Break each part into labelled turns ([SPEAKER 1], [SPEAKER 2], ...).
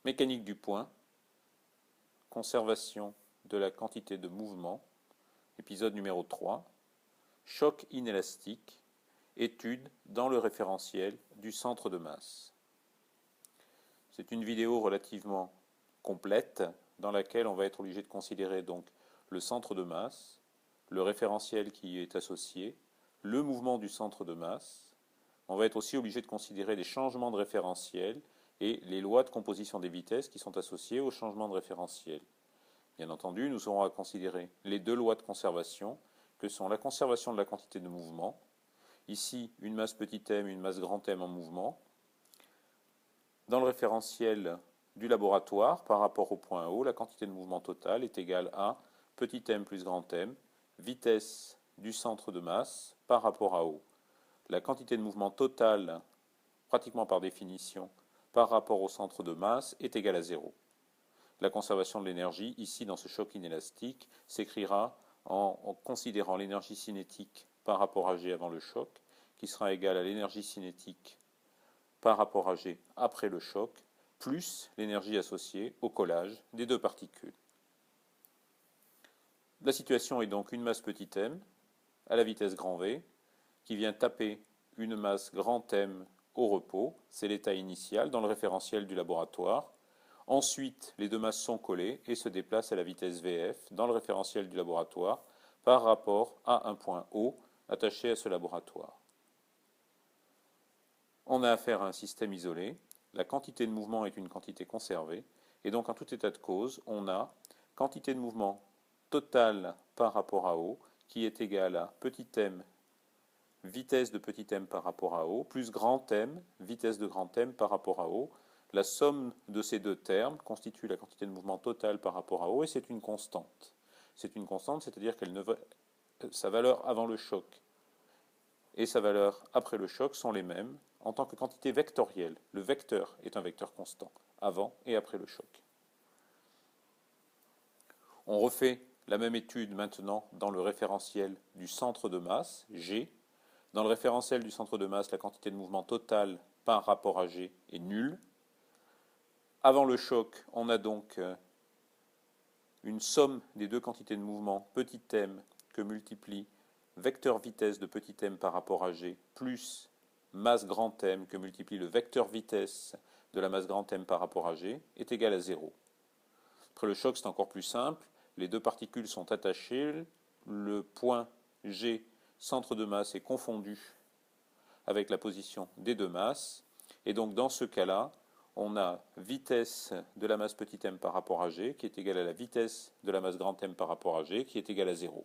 [SPEAKER 1] Mécanique du point, conservation de la quantité de mouvement, épisode numéro 3, choc inélastique, étude dans le référentiel du centre de masse. C'est une vidéo relativement complète dans laquelle on va être obligé de considérer donc le centre de masse, le référentiel qui y est associé, le mouvement du centre de masse. On va être aussi obligé de considérer les changements de référentiel et les lois de composition des vitesses qui sont associées au changement de référentiel. Bien entendu, nous aurons à considérer les deux lois de conservation, que sont la conservation de la quantité de mouvement, ici une masse petit m, une masse grand M en mouvement, dans le référentiel du laboratoire, par rapport au point O, la quantité de mouvement totale est égale à petit m plus grand M, vitesse du centre de masse par rapport à O. La quantité de mouvement totale, pratiquement par définition, par rapport au centre de masse est égale à 0. La conservation de l'énergie, ici dans ce choc inélastique, s'écrira en considérant l'énergie cinétique par rapport à G avant le choc, qui sera égale à l'énergie cinétique par rapport à G après le choc, plus l'énergie associée au collage des deux particules. La situation est donc une masse petit m à la vitesse grand V qui vient taper une masse grand M au repos, c'est l'état initial dans le référentiel du laboratoire. Ensuite, les deux masses sont collées et se déplacent à la vitesse Vf dans le référentiel du laboratoire par rapport à un point O attaché à ce laboratoire. On a affaire à un système isolé, la quantité de mouvement est une quantité conservée, et donc en tout état de cause, on a quantité de mouvement totale par rapport à O qui est égale à petit m vitesse de petit m par rapport à O, plus grand M, vitesse de grand M par rapport à O. La somme de ces deux termes constitue la quantité de mouvement totale par rapport à O, et c'est une constante. C'est une constante, c'est-à-dire qu'elle sa valeur avant le choc et sa valeur après le choc sont les mêmes en tant que quantité vectorielle. Le vecteur est un vecteur constant, avant et après le choc. On refait la même étude maintenant dans le référentiel du centre de masse, G. Dans le référentiel du centre de masse, la quantité de mouvement totale par rapport à G est nulle. Avant le choc, on a donc une somme des deux quantités de mouvement petit m que multiplie vecteur vitesse de petit m par rapport à G plus masse grand M que multiplie le vecteur vitesse de la masse grand M par rapport à G est égal à 0. Après le choc, c'est encore plus simple. Les deux particules sont attachées. Le point G, centre de masse, est confondu avec la position des deux masses. Et donc dans ce cas-là, on a vitesse de la masse petit m par rapport à G qui est égale à la vitesse de la masse grand M par rapport à G qui est égale à 0.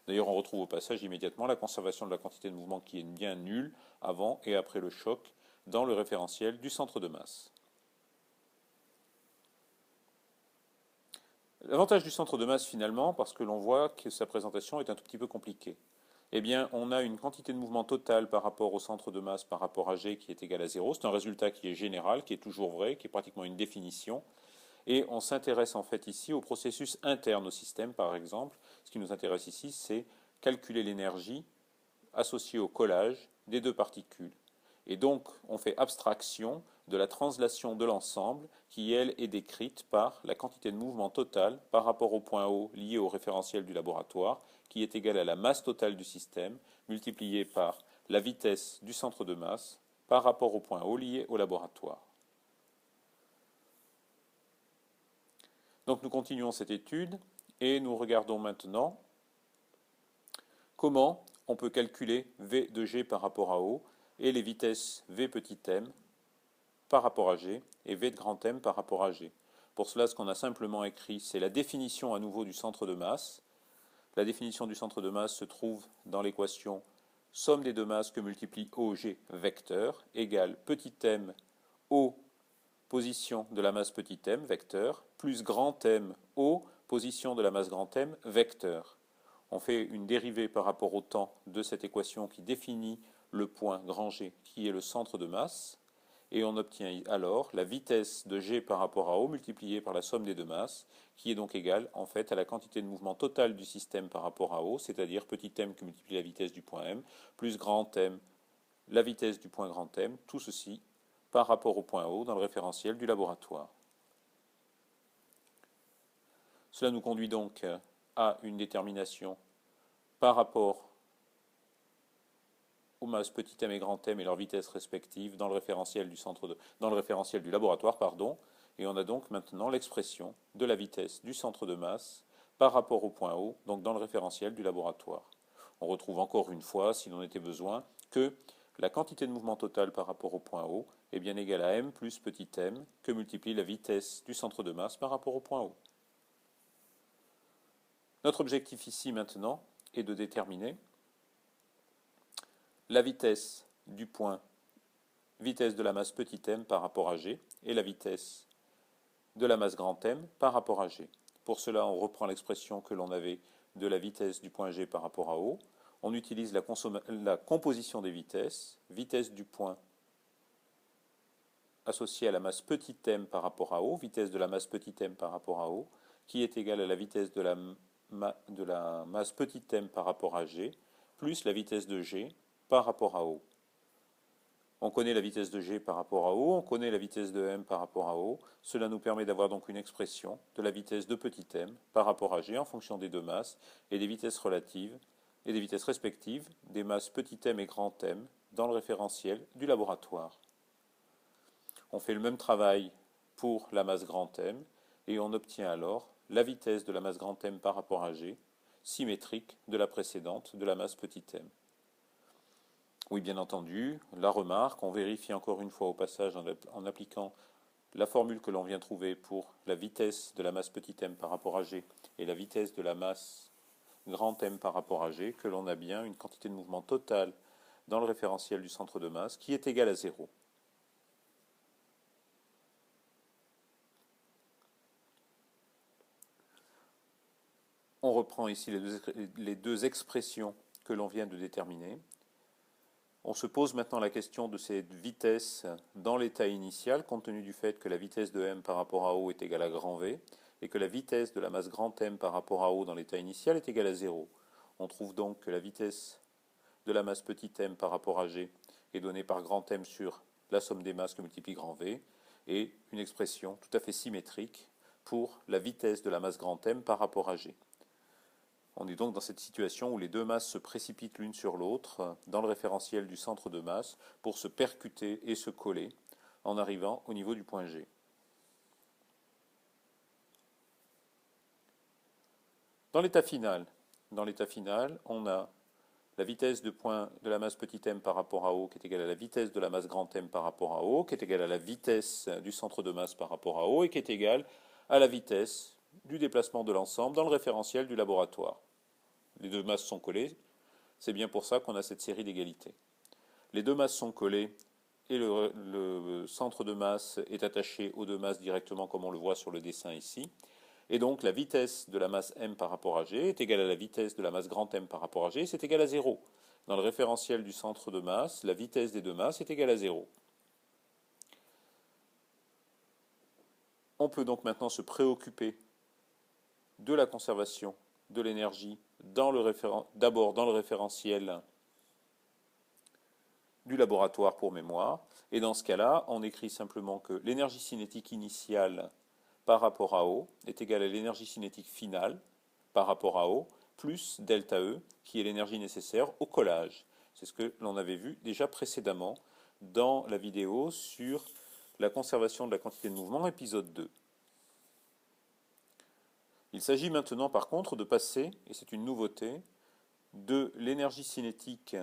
[SPEAKER 1] D'ailleurs, on retrouve au passage immédiatement la conservation de la quantité de mouvement qui est bien nulle avant et après le choc dans le référentiel du centre de masse. L'avantage du centre de masse finalement, parce que l'on voit que sa présentation est un tout petit peu compliquée, eh bien, on a une quantité de mouvement totale par rapport au centre de masse par rapport à G qui est égal à 0. C'est un résultat qui est général, qui est toujours vrai, qui est pratiquement une définition. Et on s'intéresse en fait ici au processus interne au système, par exemple. Ce qui nous intéresse ici, c'est calculer l'énergie associée au collage des deux particules. Et donc, on fait abstraction de la translation de l'ensemble qui, elle, est décrite par la quantité de mouvement total par rapport au point O lié au référentiel du laboratoire, qui est égale à la masse totale du système multipliée par la vitesse du centre de masse par rapport au point O lié au laboratoire. Donc nous continuons cette étude et nous regardons maintenant comment on peut calculer V de G par rapport à O et les vitesses V petit m par rapport à G et V de grand M par rapport à G. Pour cela, ce qu'on a simplement écrit, c'est la définition à nouveau du centre de masse. La définition du centre de masse se trouve dans l'équation somme des deux masses que multiplie OG vecteur égale petit m O position de la masse petit m vecteur plus grand M O position de la masse grand M vecteur. On fait une dérivée par rapport au temps de cette équation qui définit le point grand G qui est le centre de masse. Et on obtient alors la vitesse de G par rapport à O multipliée par la somme des deux masses, qui est donc égale en fait à la quantité de mouvement totale du système par rapport à O, c'est-à-dire petit m qui multiplie la vitesse du point M, plus grand M, la vitesse du point grand M, tout ceci par rapport au point O dans le référentiel du laboratoire. Cela nous conduit donc à une détermination par rapport aux masses petit m et grand m et leurs vitesses respectives dans le référentiel du laboratoire, et on a donc maintenant l'expression de la vitesse du centre de masse par rapport au point O, donc dans le référentiel du laboratoire. On retrouve encore une fois, s'il en était besoin, que la quantité de mouvement total par rapport au point O est bien égale à m plus petit m que multiplie la vitesse du centre de masse par rapport au point O. Notre objectif ici maintenant est de déterminer la vitesse du point, vitesse de la masse petit m par rapport à g, et la vitesse de la masse grand M par rapport à g. Pour cela, on reprend l'expression que l'on avait de la vitesse du point G par rapport à O. On utilise la composition des vitesses, vitesse du point associée à la masse petit m par rapport à O, vitesse de la masse petit m par rapport à O, qui est égale à la vitesse de la masse petit m par rapport à G, plus la vitesse de G par rapport à O. On connaît la vitesse de G par rapport à O, on connaît la vitesse de M par rapport à O. Cela nous permet d'avoir donc une expression de la vitesse de petit m par rapport à G en fonction des deux masses et des vitesses relatives et des vitesses respectives des masses petit m et grand M dans le référentiel du laboratoire. On fait le même travail pour la masse grand M et on obtient alors la vitesse de la masse grand M par rapport à G, symétrique de la précédente de la masse petit m. Oui, bien entendu, la remarque, on vérifie encore une fois au passage en appliquant la formule que l'on vient trouver pour la vitesse de la masse petit m par rapport à G et la vitesse de la masse grand M par rapport à G, que l'on a bien une quantité de mouvement totale dans le référentiel du centre de masse qui est égale à 0. On reprend ici les deux expressions que l'on vient de déterminer. On se pose maintenant la question de cette vitesse dans l'état initial, compte tenu du fait que la vitesse de m par rapport à O est égale à grand V, et que la vitesse de la masse grand M par rapport à O dans l'état initial est égale à 0. On trouve donc que la vitesse de la masse petit m par rapport à G est donnée par grand M sur la somme des masses que multiplie grand V, et une expression tout à fait symétrique pour la vitesse de la masse grand M par rapport à G. On est donc dans cette situation où les deux masses se précipitent l'une sur l'autre dans le référentiel du centre de masse pour se percuter et se coller en arrivant au niveau du point G. Dans l'état final, on a la vitesse de la masse petit m par rapport à O qui est égale à la vitesse de la masse grand M par rapport à O, qui est égale à la vitesse du centre de masse par rapport à O et qui est égale à la vitesse du déplacement de l'ensemble dans le référentiel du laboratoire. Les deux masses sont collées, c'est bien pour ça qu'on a cette série d'égalités. Les deux masses sont collées et le centre de masse est attaché aux deux masses directement comme on le voit sur le dessin ici. Et donc la vitesse de la masse m par rapport à g est égale à la vitesse de la masse grand M par rapport à g, c'est égal à 0. Dans le référentiel du centre de masse, la vitesse des deux masses est égale à 0. On peut donc maintenant se préoccuper de la conservation de l'énergie d'abord dans le référentiel du laboratoire pour mémoire. Et dans ce cas-là, on écrit simplement que l'énergie cinétique initiale par rapport à O est égale à l'énergie cinétique finale par rapport à O, plus delta E, qui est l'énergie nécessaire au collage. C'est ce que l'on avait vu déjà précédemment dans la vidéo sur la conservation de la quantité de mouvement, épisode 2. Il s'agit maintenant par contre de passer, et c'est une nouveauté, de l'énergie cinétique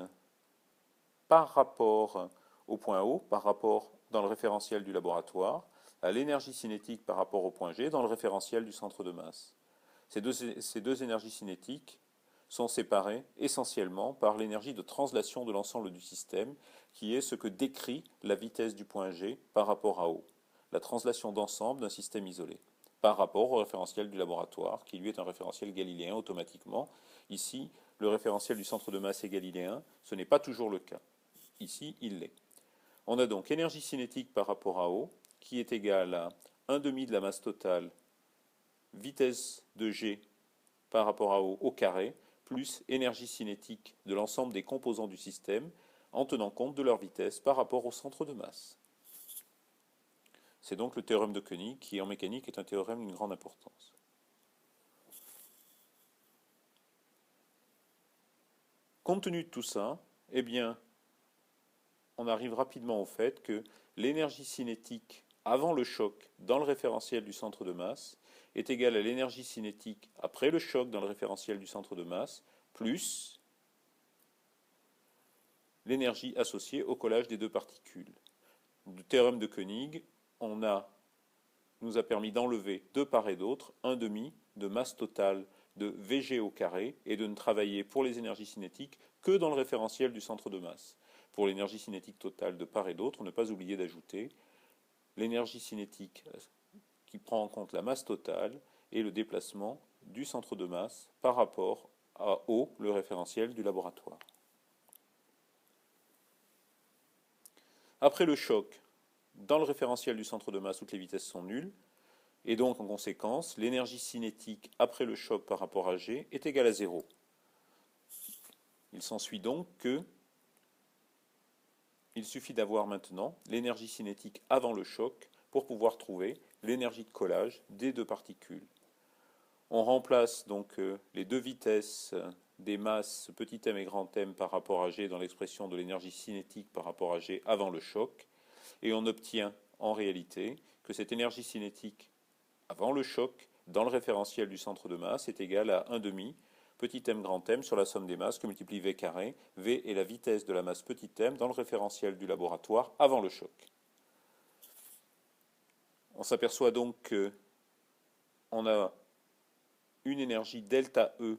[SPEAKER 1] par rapport au point O, par rapport dans le référentiel du laboratoire, à l'énergie cinétique par rapport au point G dans le référentiel du centre de masse. Ces deux énergies cinétiques sont séparées essentiellement par l'énergie de translation de l'ensemble du système, qui est ce que décrit la vitesse du point G par rapport à O, la translation d'ensemble d'un système isolé, par rapport au référentiel du laboratoire, qui lui est un référentiel galiléen automatiquement. Ici, le référentiel du centre de masse est galiléen, ce n'est pas toujours le cas. Ici, il l'est. On a donc énergie cinétique par rapport à O, qui est égale à 1/2 de la masse totale, vitesse de G par rapport à O au carré, plus énergie cinétique de l'ensemble des composants du système, en tenant compte de leur vitesse par rapport au centre de masse. C'est donc le théorème de Koenig, qui en mécanique est un théorème d'une grande importance. compte tenu de tout ça, eh bien, on arrive rapidement au fait que l'énergie cinétique avant le choc dans le référentiel du centre de masse est égale à l'énergie cinétique après le choc dans le référentiel du centre de masse, plus l'énergie associée au collage des deux particules. Le théorème de Koenig nous a permis d'enlever de part et d'autre un demi de masse totale de Vg au carré et de ne travailler pour les énergies cinétiques que dans le référentiel du centre de masse. Pour l'énergie cinétique totale de part et d'autre, ne pas oublier d'ajouter l'énergie cinétique qui prend en compte la masse totale et le déplacement du centre de masse par rapport à O, le référentiel du laboratoire. Après le choc, dans le référentiel du centre de masse, toutes les vitesses sont nulles, et donc en conséquence, l'énergie cinétique après le choc par rapport à G est égale à 0. Il s'ensuit donc que il suffit d'avoir maintenant l'énergie cinétique avant le choc pour pouvoir trouver l'énergie de collage des deux particules. On remplace donc les deux vitesses des masses petit m et grand m par rapport à G dans l'expression de l'énergie cinétique par rapport à G avant le choc, et on obtient en réalité que cette énergie cinétique avant le choc dans le référentiel du centre de masse est égale à 1 demi petit m grand m sur la somme des masses que multiplie v carré. V est la vitesse de la masse petit m dans le référentiel du laboratoire avant le choc. On s'aperçoit donc qu'on a une énergie delta E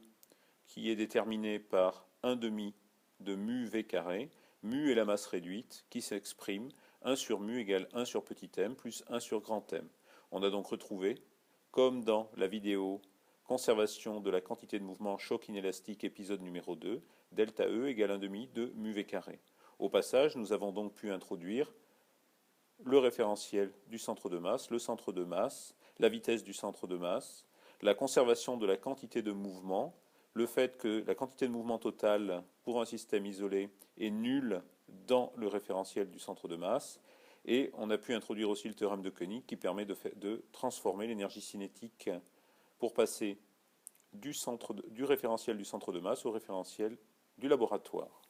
[SPEAKER 1] qui est déterminée par 1 demi de mu v carré. Mu est la masse réduite qui s'exprime 1 sur mu égale 1 sur petit m plus 1 sur grand M. On a donc retrouvé, comme dans la vidéo conservation de la quantité de mouvement choc inélastique épisode numéro 2, delta E égale 1 demi de mu v carré. Au passage, nous avons donc pu introduire le référentiel du centre de masse, le centre de masse, la vitesse du centre de masse, la conservation de la quantité de mouvement, le fait que la quantité de mouvement totale pour un système isolé est nulle dans le référentiel du centre de masse, et on a pu introduire aussi le théorème de Koenig qui permet de transformer l'énergie cinétique pour passer du référentiel du centre de masse au référentiel du laboratoire.